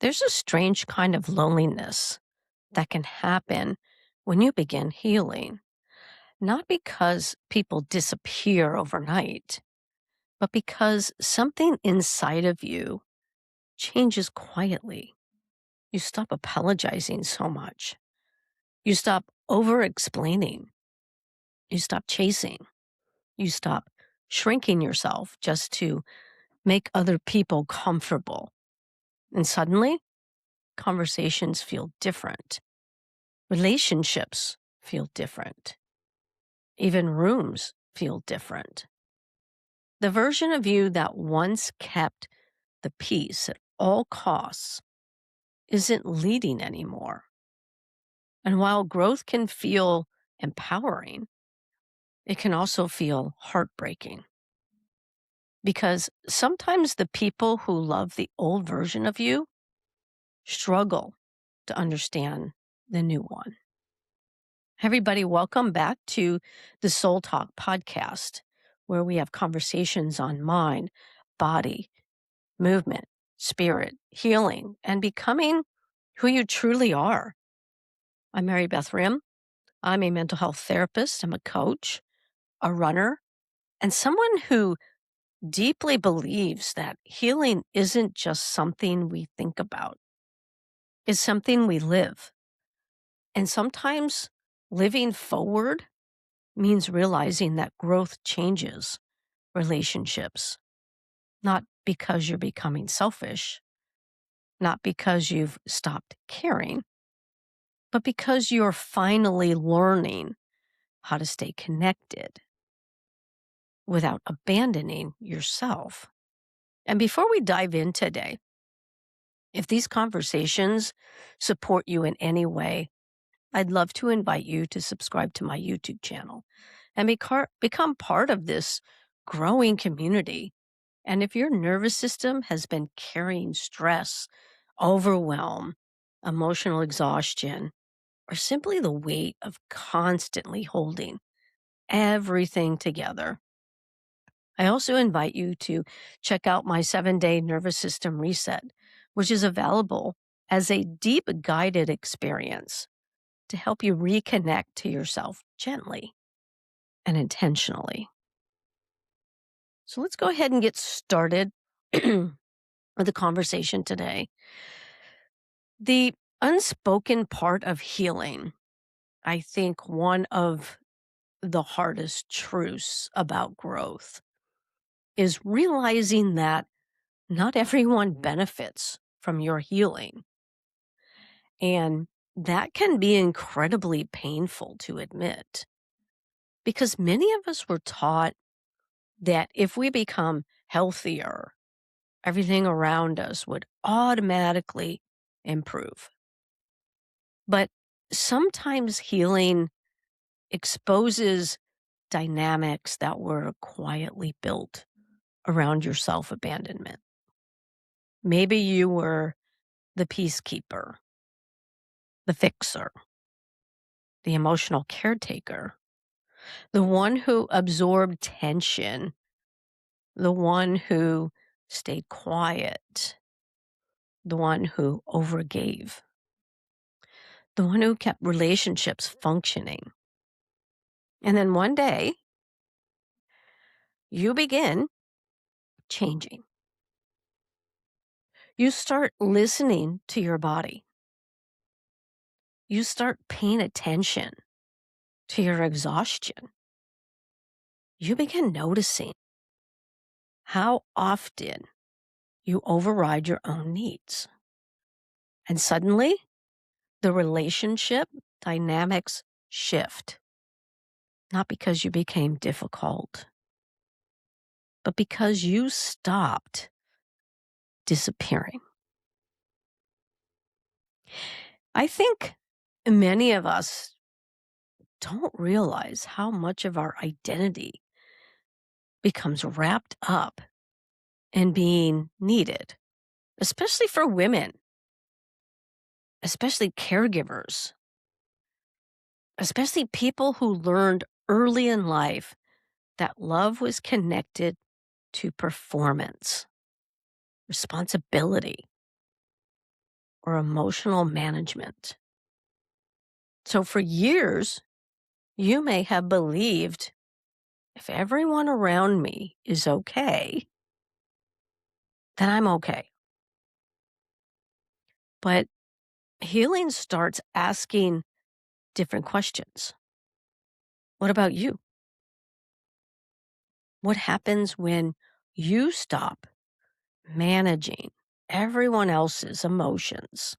There's a strange kind of loneliness that can happen when you begin healing, not because people disappear overnight, but because something inside of you changes quietly. You stop apologizing so much. You stop over explaining. You stop chasing. You stop shrinking yourself just to make other people comfortable. And suddenly, conversations feel different. Relationships feel different. Even rooms feel different. The version of you that once kept the peace at all costs isn't leading anymore. And while growth can feel empowering, it can also feel heartbreaking because sometimes the people who love the old version of you struggle to understand the new one. Everybody, welcome back to the Soul Talk podcast, where we have conversations on mind, body, movement, spirit, healing, and becoming who you truly are. I'm Mary Beth Rim. I'm a mental health therapist. I'm a coach, a runner, and someone who deeply believes that healing isn't just something we think about. It's something we live. And sometimes living forward means realizing that growth changes relationships, not because you're becoming selfish, not because you've stopped caring, but because you're finally learning how to stay connected without abandoning yourself. And before we dive in today, if these conversations support you in any way, I'd love to invite you to subscribe to my YouTube channel and become part of this growing community. And if your nervous system has been carrying stress, overwhelm, emotional exhaustion, or simply the weight of constantly holding everything together, I also invite you to check out my 7-day nervous system reset, which is available as a deep guided experience to help you reconnect to yourself gently and intentionally. So let's go ahead and get started with the conversation today. The unspoken part of healing, I think one of the hardest truths about growth is realizing that not everyone benefits from your healing. And that can be incredibly painful to admit because many of us were taught that if we become healthier, everything around us would automatically improve. But sometimes healing exposes dynamics that were quietly built around your self abandonment. Maybe you were the peacekeeper, the fixer, the emotional caretaker, the one who absorbed tension, the one who stayed quiet, the one who overgave, the one who kept relationships functioning. And then one day, you begin changing. You start listening to your body. You start paying attention to your exhaustion. You begin noticing how often you override your own needs. And suddenly, the relationship dynamics shift, not because you became difficult, but because you stopped disappearing. I think many of us don't realize how much of our identity becomes wrapped up in being needed, especially for women, especially caregivers, especially people who learned early in life that love was connected to performance, responsibility, or emotional management. So for years, you may have believed if everyone around me is okay, then I'm okay. But healing starts asking different questions. What about you? What happens when you stop managing everyone else's emotions?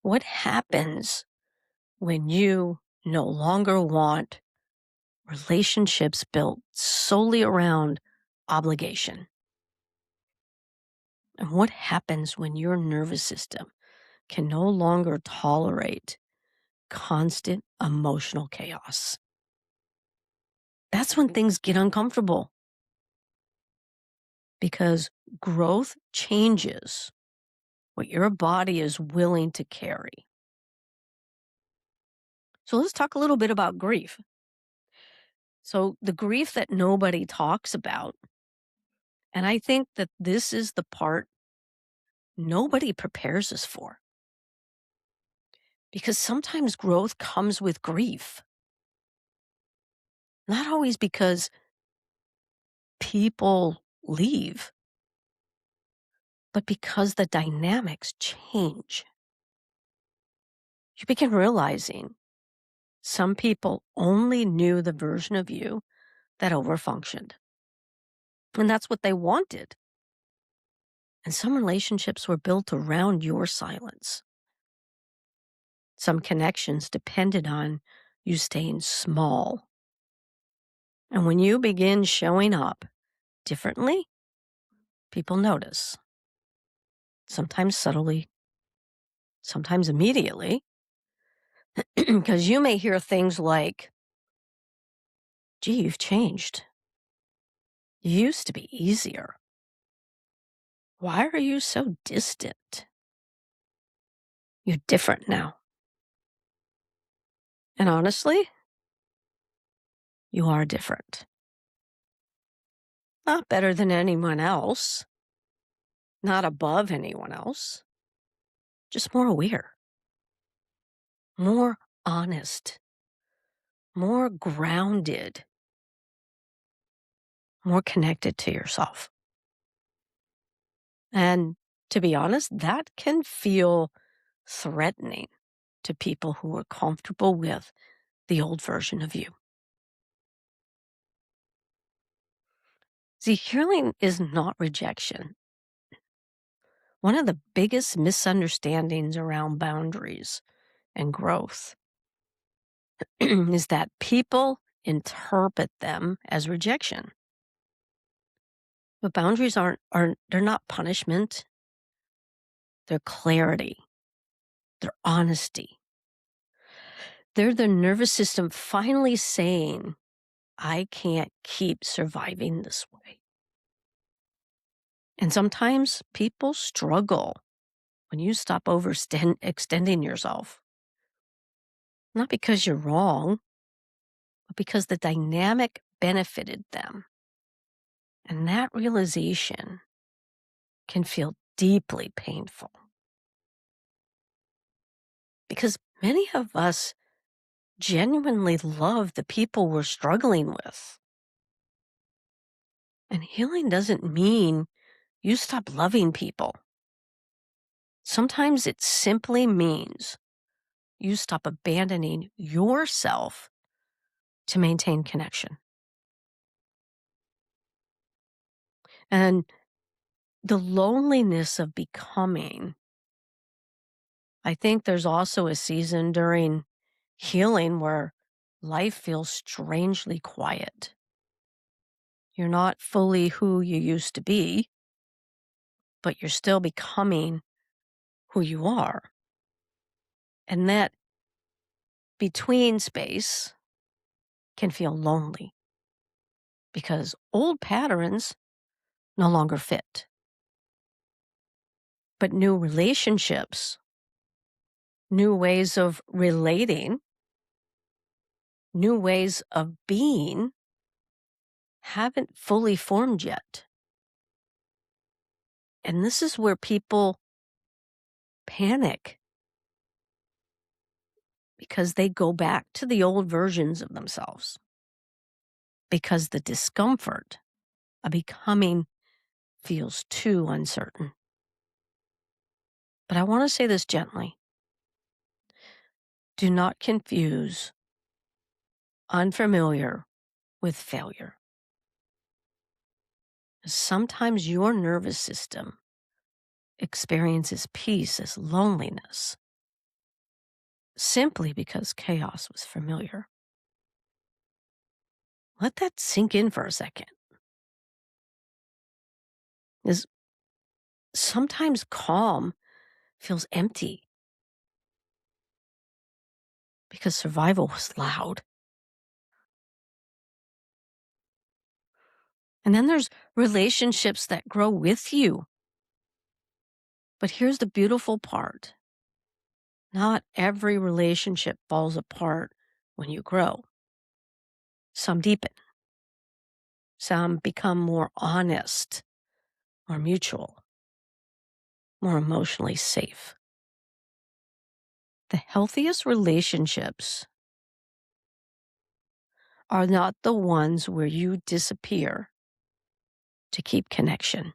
What happens when you no longer want relationships built solely around obligation? And what happens when your nervous system can no longer tolerate constant emotional chaos? That's when things get uncomfortable because growth changes what your body is willing to carry. So let's talk a little bit about grief. So, the grief that nobody talks about, and I think that this is the part nobody prepares us for because sometimes growth comes with grief, not always because people leave, but because the dynamics change. You begin realizing some people only knew the version of you that overfunctioned, and that's what they wanted. And some relationships were built around your silence. Some connections depended on you staying small. And when you begin showing up differently, people notice, sometimes subtly, sometimes immediately, because you may hear things like, gee, you've changed. You used to be easier. Why are you so distant? You're different now. And honestly, you are different. Not better than anyone else, not above anyone else, just more aware, more honest, more grounded, more connected to yourself. And to be honest, that can feel threatening to people who are comfortable with the old version of you. See, healing is not rejection. One of the biggest misunderstandings around boundaries and growth is that people interpret them as rejection. But boundaries aren't they're not punishment, they're clarity, they're honesty. They're the nervous system finally saying, I can't keep surviving this way. And sometimes people struggle when you stop extending yourself. Not because you're wrong, but because the dynamic benefited them. And that realization can feel deeply painful. Because many of us genuinely love the people we're struggling with. And healing doesn't mean you stop loving people. Sometimes it simply means you stop abandoning yourself to maintain connection. And the loneliness of becoming, I think there's also a season during healing where life feels strangely quiet. You're not fully who you used to be, but you're still becoming who you are. And that between space can feel lonely because old patterns no longer fit. But new relationships, new ways of relating, new ways of being haven't fully formed yet. And this is where people panic because they go back to the old versions of themselves because the discomfort of becoming feels too uncertain. But I want to say this gently. Do not confuse unfamiliar with failure. Sometimes your nervous system experiences peace as loneliness simply because chaos was familiar. Let that sink in for a second. Is sometimes calm feels empty because survival was loud. And then there's relationships that grow with you. But here's the beautiful part. Not every relationship falls apart when you grow. Some deepen. Some become more honest, more mutual, more emotionally safe. The healthiest relationships are not the ones where you disappear to keep connection.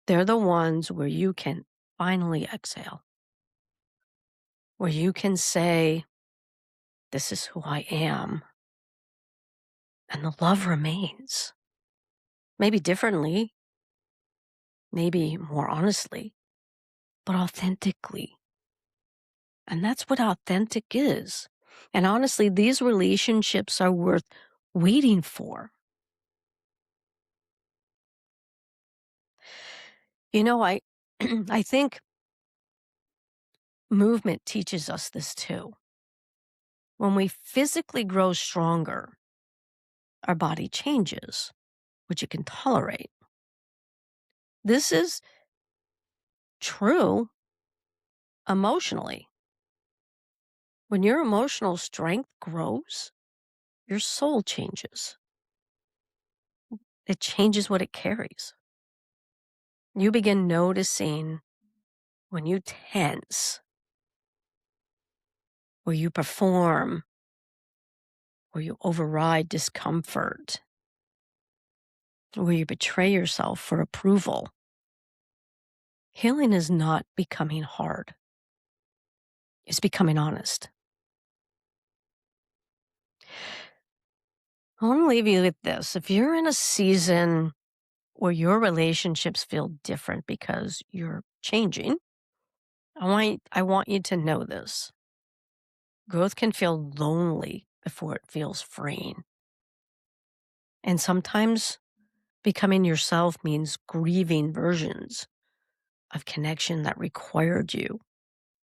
They're the ones where you can finally exhale, where you can say, this is who I am, and the love remains. Maybe differently, maybe more honestly, but authentically. And that's what authentic is. And honestly, these relationships are worth waiting for. I I think movement teaches us this too. When we physically grow stronger, our body changes, which it can tolerate. This is true emotionally. When your emotional strength grows, your soul changes. It changes what it carries. You begin noticing when you tense, where you perform, where you override discomfort, where you betray yourself for approval. Healing is not becoming hard. It's becoming honest. I want to leave you with this. If you're in a season where your relationships feel different because you're changing, I want you to know this. Growth can feel lonely before it feels freeing. And sometimes becoming yourself means grieving versions of connection that required you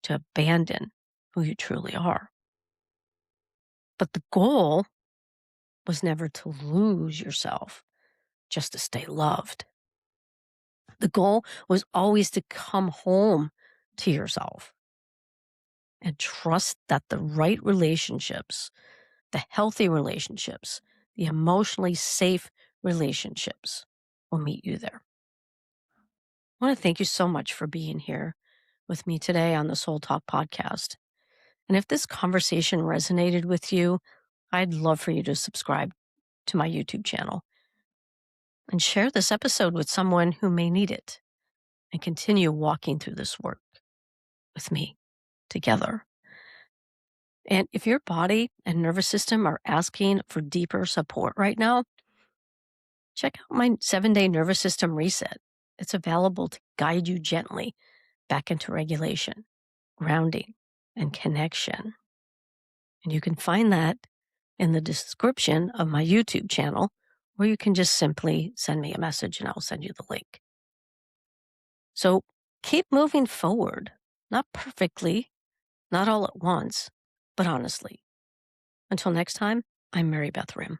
to abandon who you truly are. But the goal was never to lose yourself, just to stay loved. The goal was always to come home to yourself and trust that the right relationships, the healthy relationships, the emotionally safe relationships will meet you there. I want to thank you so much for being here with me today on the Soul Talk podcast. And if this conversation resonated with you, I'd love for you to subscribe to my YouTube channel and share this episode with someone who may need it and continue walking through this work with me together. And if your body and nervous system are asking for deeper support right now, check out my 7-day nervous system reset. It's available to guide you gently back into regulation, grounding, and connection. And you can find that in the description of my YouTube channel, or you can just simply send me a message and I'll send you the link. So keep moving forward, not perfectly, not all at once, but honestly. Until next time, I'm Mary Beth Rim.